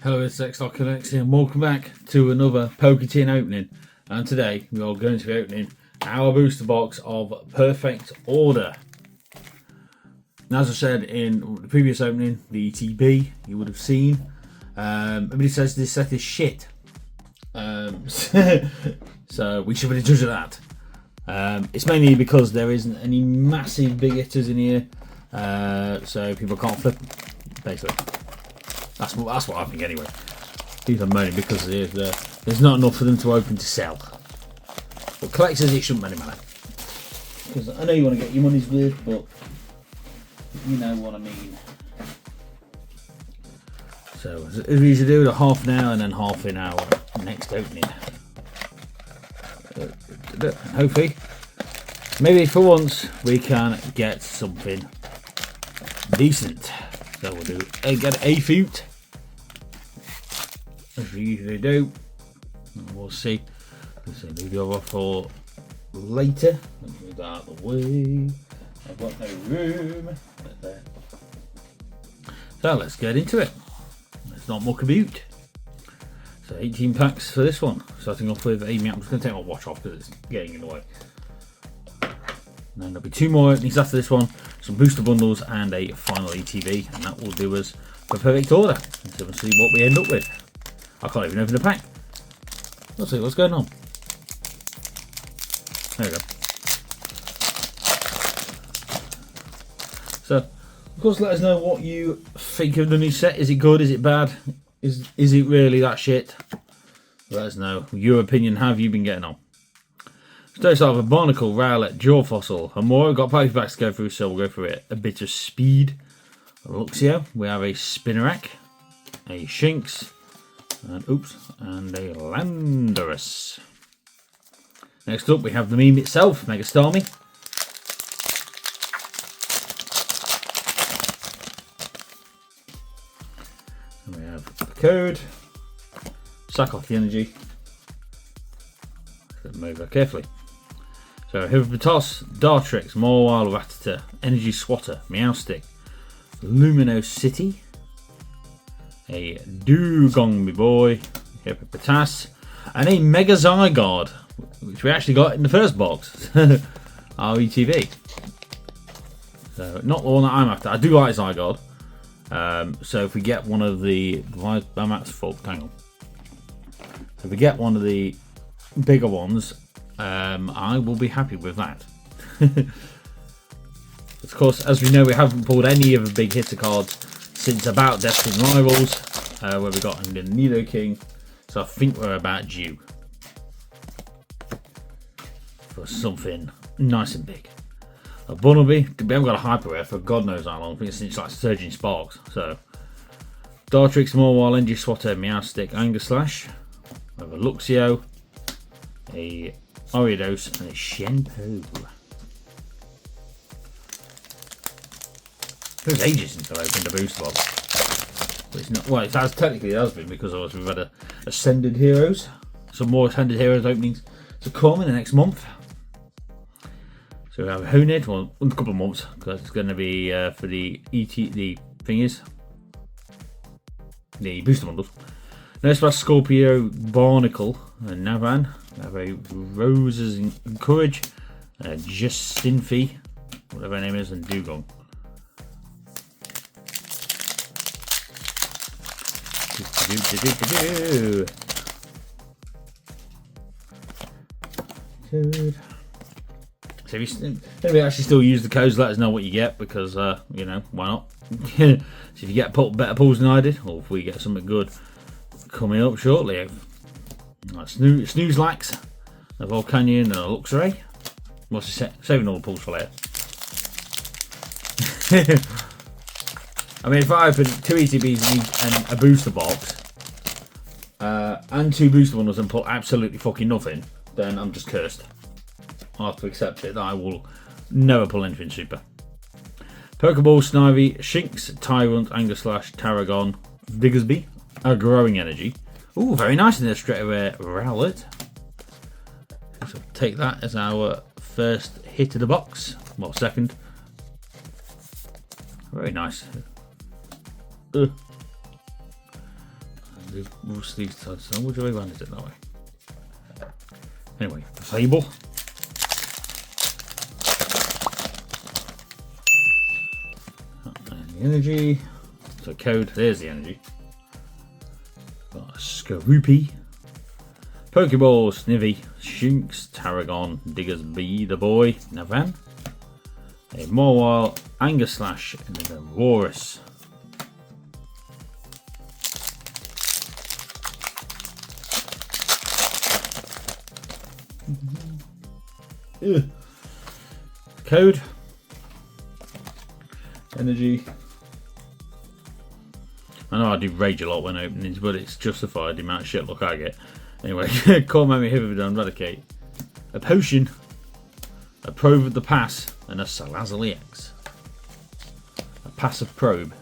Hello, it's X.Connects here and welcome back to another Poker Tin opening. And today we are going to be opening our booster box of Perfect Order. Now, as I said in the previous opening, the ETB, you would have seen, everybody says this set is shit. So we should really judge that. It's mainly because there isn't any massive big hitters in here, so people can't flip them, basically. That's what I think anyway. People are moaning because there's not enough for them to open to sell. But collectors, it shouldn't really matter. Because I know you want to get your money's worth, but you know what I mean. So as we usually do, a half an hour and then half an hour next opening. And hopefully, maybe for once, we can get something decent. So we'll do get a feat, as we usually do, and we'll see. So leave the other for later. Let's move that out of the way. I've got no room. Right there. So let's get into it. Let's not muck about. So 18 packs for this one. Starting off with I'm just going to take my watch off because it's getting in the way. And then there'll be two more openings after this one, some booster bundles and a final ETB, and that will do us for Perfect Order. So we'll see what we end up with. I can't even open the pack. Let's see what's going on. There we go. So, of course, let us know what you think of the new set. Is it good? Is it bad? Is it really that shit? Let us know your opinion. How have you been getting on? So start with a Barnacle, Rowlet, Jaw Fossil, and more. We've got packs to go through, so we'll go through it. A bit of speed. A Luxio. We have a Spinnerack, a Shinx, and a Landorus. Next up, we have the meme itself, Mega Starmie. And we have the code. Sack off the energy. Let's move that carefully. So Hippopotas, Dartrix, Mawile, Rattata, Energy Swatter, Meowstic, Luminos City, a Dugong, me boy, Hippopotas, and a Mega Zygarde, which we actually got in the first box, our ETV. So not the one that I'm after. I do like Zygarde. So if we get one of the, I'm at full. Hang on. If we get one of the bigger ones, I will be happy with that. Of course, as we know, we haven't pulled any of the big hitter cards since about Destined Rivals, where we got the Nidoking. So I think we're about due for something nice and big. A Bunnelby. We haven't got a Hyper Rare for God knows how long. I think it's since like Surging Sparks. So Dartrix, Mawile, Energy Swatter, Meowstic, Angerslash. We have a Luxio, a Ariados, and a Shenpo. It was ages since I opened a booster box. But it's not, well, it has been because we've had Ascended Heroes. Some more Ascended Heroes openings to come in the next month. So we have a Honed, well, in a couple of months, because it's going to be for the the booster bundles. Nursepass, Scorpio, Barnacle, and Navan. We have a Roses and Courage, Justinfi, whatever her name is, and Dugong. Code. So if you actually still use the codes, let us know what you get, because you know, why not? So if you get better pulls than I did, or if we get something good coming up shortly, Snoozelax, a Volcanion, and a Luxray. What's saving all the pulls for later. I mean, if I open 2 ETBs and a booster box, and 2 booster bundles and pull absolutely fucking nothing, then I'm just cursed. I'll have to accept it that I will never pull anything super. Pokeball, Snivy, Shinx, Tyrant, Angerslash, Tarragon, Diggersby, a Growing Energy. Ooh, very nice in there, straight away, Rowlet. So take that as our first hit of the box. Well, second. Very nice. These sides. So which way around is it that way? Anyway, Fable. And the energy. So code. There's the energy. Got a Skorupi. Pokeball, Snivy, Shinx, Tarragon, Diggers B, the boy, Navan, a Mawile, Anger Slash, and then a Aurorus. Code, energy. I know I do rage a lot when openings, but it's justified the amount of shit look I get. Anyway, Core Memory, Hippowdon, Eradicate, a Potion, a Probe of the Pass, and a Salazzle EX. A Passive Probe.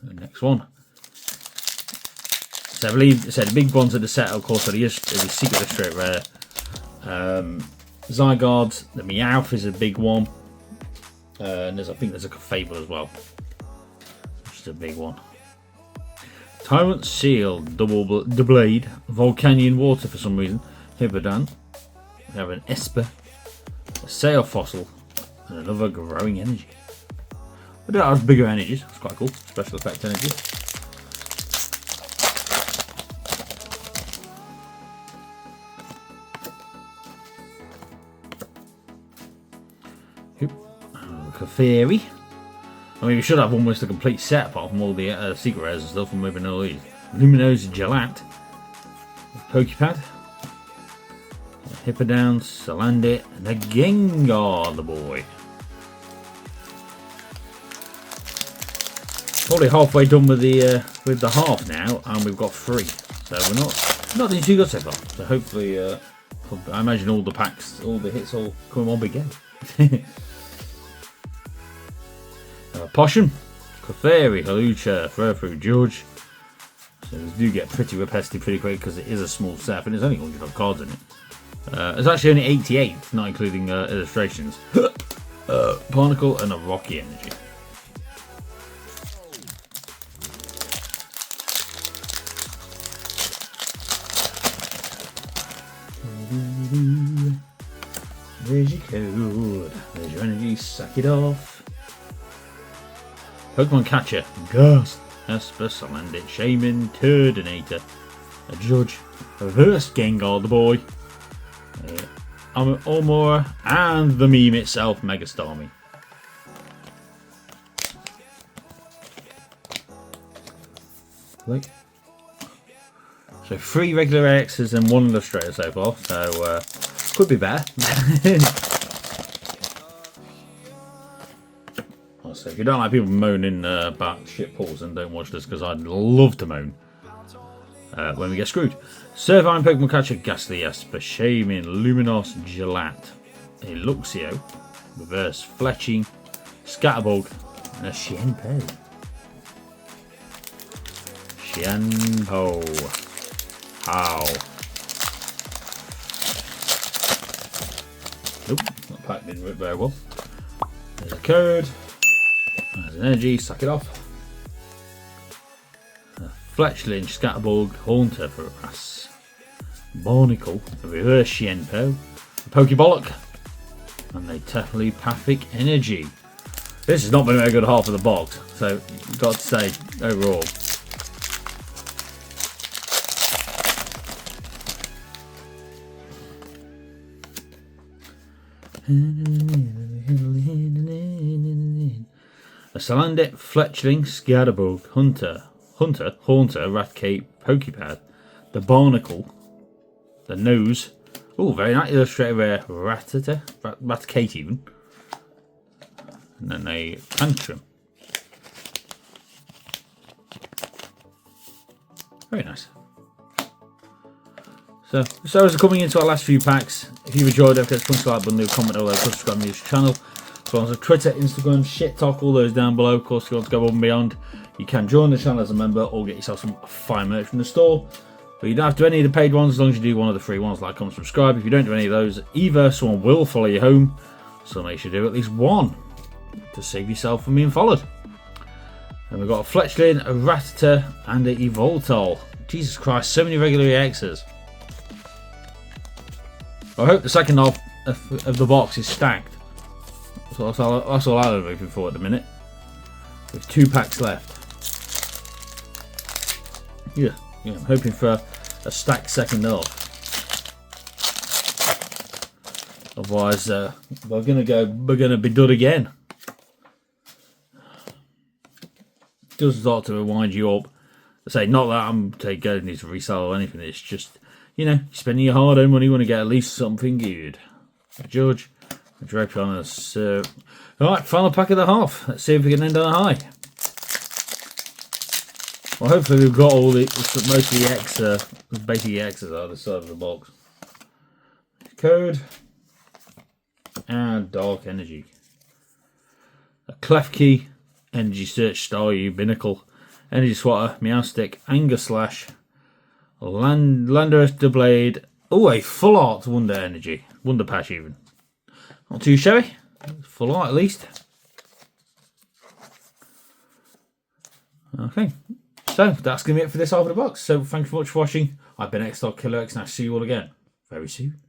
The next one. So I believe the big ones of the set, of course, are the Secret of Straight Rare. Zygarde, the Meowth is a big one. And I think there's a Fable as well. Which is a big one. Tyrant Seal, Double Blade, Volcanion Water for some reason, Hippowdon, we have an Esper, a Sail Fossil, and another Growing Energy. I don't have bigger energies, it's quite cool, special effect energy. Clefairy. I mean, we should have almost a complete set apart from all the secret rares and stuff, and moving all these. Luminous Gelatte, Pokepad, Hippowdon, Salandit, and a Gengar, the boy. Probably halfway done with the half now, and we've got 3. So we're not doing too good so far. So hopefully, I imagine all the packs, all the hits, all come on big end. Potion, Clefairy, Hawlucha, Furfrou, George. So these do get pretty repetitive pretty quick because it is a small set and there's only 100 cards in it. It's actually only 88, not including illustrations. Barnacle and a Rocky Energy. There's your code. There's your energy, sack it off. Pokemon Catcher, Ghost, Esper, Salandit, Shaman, Turtonator, a Judge, a Reverse Gengar, the boy, Almora, and the meme itself, Mega Starmie. So 3 regular X's and 1 illustrator so far, so could be better. So if you don't like people moaning about shit pulls, then don't watch this because I'd love to moan when we get screwed. Servine, Pokemon Catcher, Ghastly, Esper, Shaman, Luminos, Gelatte, a Luxio, Reverse Fletching, Scatterbug, and a Shenpo. How? Nope, that pack didn't work very well. There's a code. There's an energy, suck it off. A Fletchling, Scatterbug, Haunter for a pass. Barnacle, a Reverse Shenpo, a Pokebollock, and a Telepathic Energy. This has not been a very good half of the box, so got to say, overall. A Salandit, Fletchling, Scatterbug, Haunter, Raticate, Pokepad, the Barnacle, the Nose, oh very nice illustrated rare, Raticate even, and then a Tantrum. Very nice. So as we're coming into our last few packs, if you've enjoyed it, punch the like button, leave a comment below, subscribe to the channel. So on Twitter, Instagram, shit talk, all those down below. Of course, if you want to go above and beyond, you can join the channel as a member or get yourself some fine merch from the store. But you don't have to do any of the paid ones as long as you do one of the free ones, like, comment, subscribe. If you don't do any of those, either someone will follow you home, so make sure you do at least one to save yourself from being followed. And we've got a Fletchling, a Rattata, and a Evoltol. Jesus Christ, so many regular EXs. I hope the second half of the box is stacked. That's all I'm looking for at the minute. With 2 packs left. Yeah, I'm hoping for a stacked second half. Otherwise, we're gonna be done again. Does start to wind you up. I say, not that I'm going to resell or anything. It's just, you know, spending your hard-earned money, you want to get at least something good. Judge, drape on us. All right, final pack of the half. Let's see if we can end on a high. Well, hopefully we've got all the most of the basic X's out of the side of the box. Code and Dark Energy. A Klefki, Energy Search, Staryu, Binnacle, Energy Swatter, Meowstic, Anger Slash, Landorus, Doublade. Oh, a Full Art Wonder Energy. Wonder Patch even. Not too shabby. Full Art at least. Okay. So, that's going to be it for this half of the box. So, thank you very much for watching. I've been X-Killer X, and I'll see you all again very soon.